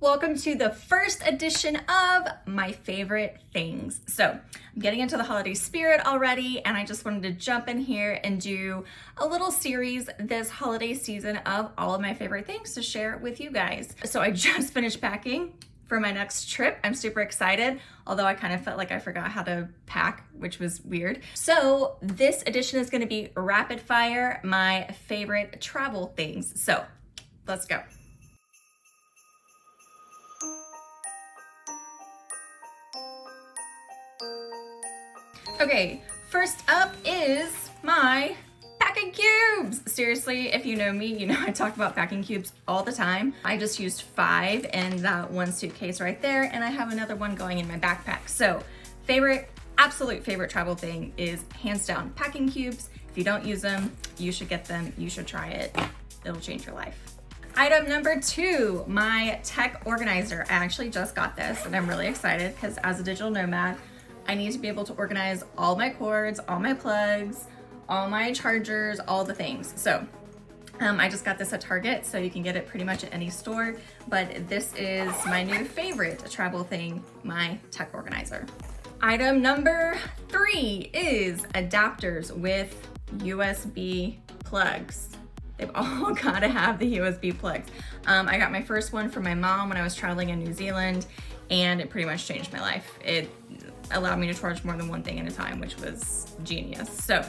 Welcome to the first edition of my favorite things. So I'm getting into the holiday spirit already, and I just wanted to jump in here and do a little series this holiday season of all of my favorite things to share with you guys. So I just finished packing for my next trip. I'm super excited, although I kind of felt like I forgot how to pack, which was weird. So this edition is going to be rapid fire, my favorite travel things. So let's go. Okay, first up is my packing cubes. Seriously, if you know me, you know I talk about packing cubes all the time. I just used 5 in that one suitcase right there, and I have another one going in my backpack. So absolute favorite travel thing is hands down packing cubes. If you don't use them, you should get them. You should try it. It'll change your life. Item number 2, my tech organizer. I actually just got this and I'm really excited because as a digital nomad, I need to be able to organize all my cords, all my plugs, all my chargers, all the things. So I just got this at Target, so you can get it pretty much at any store, but this is my new favorite travel thing, my tech organizer. Item number 3 is adapters with USB plugs. They've all got to have the USB plugs. I got my first one for my mom when I was traveling in New Zealand, and it pretty much changed my life. It allowed me to charge more than one thing at a time, which was genius. So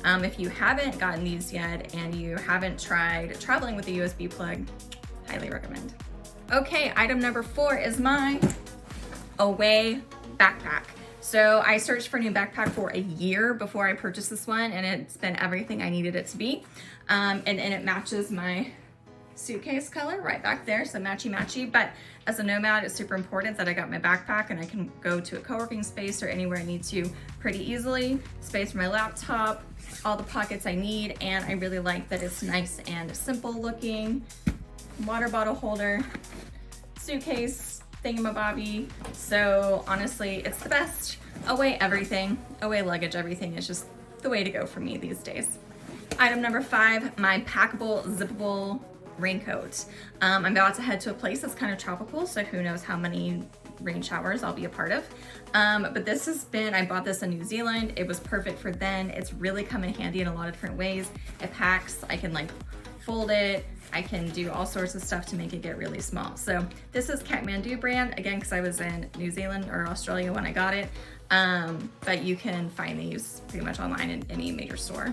if you haven't gotten these yet and you haven't tried traveling with a USB plug, highly recommend. Okay, item number 4 is my away backpack. So I searched for a new backpack for a year before I purchased this one, and it's been everything I needed it to be. And it matches my suitcase color right back there, so matchy. But as a nomad, it's super important that I got my backpack and I can go to a co-working space or anywhere I need to pretty easily. Space for my laptop, all the pockets I need, and I really like that it's nice and simple looking. Water bottle holder, suitcase, thingamabobby. So honestly, it's the best. Away everything, away luggage, everything is just the way to go for me these days. Item number 5, my packable, zippable raincoat. I'm about to head to a place that's kind of tropical, so who knows how many rain showers I'll be a part of. But I bought this in New Zealand. It was perfect for then. It's really come in handy in a lot of different ways. It packs, I can fold it. I can do all sorts of stuff to make it get really small. So this is Kathmandu brand, again, because I was in New Zealand or Australia when I got it. But you can find these pretty much online in any major store.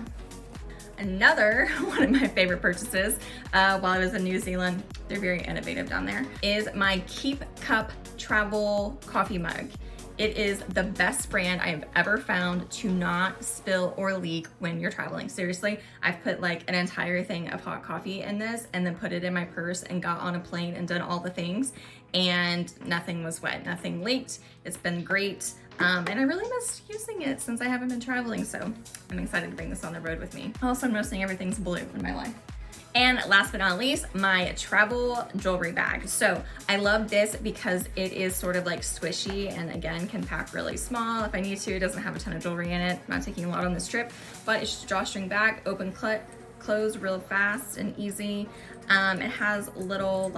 Another one of my favorite purchases while I was in New Zealand, they're very innovative down there, is my Keep Cup travel coffee mug. It is the best brand I have ever found to not spill or leak when you're traveling. Seriously, I've put an entire thing of hot coffee in this and then put it in my purse and got on a plane and done all the things, and nothing was wet, nothing leaked. It's been great. And I really missed using it since I haven't been traveling, so I'm excited to bring this on the road with me. Also, I'm noticing everything's blue in my life. And last but not least, my travel jewelry bag. So I love this because it is sort of squishy and again, can pack really small if I need to. It doesn't have a ton of jewelry in it. I'm not taking a lot on this trip, but it's just a drawstring bag, open close real fast and easy. It has little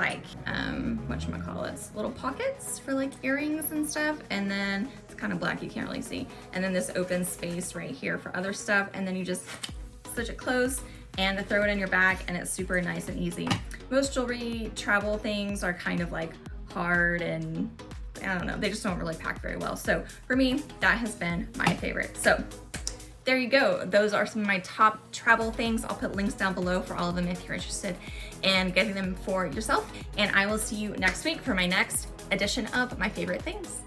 little pockets for earrings and stuff, and then it's kind of black, you can't really see, and then this open space right here for other stuff, and then you just stitch it close and throw it in your bag, and it's super nice and easy. Most jewelry travel things are kind of hard, and I don't know, they just don't really pack very well. So for me, that has been my favorite. So there you go. Those are some of my top travel things. I'll put links down below for all of them if you're interested in getting them for yourself. And I will see you next week for my next edition of my favorite things.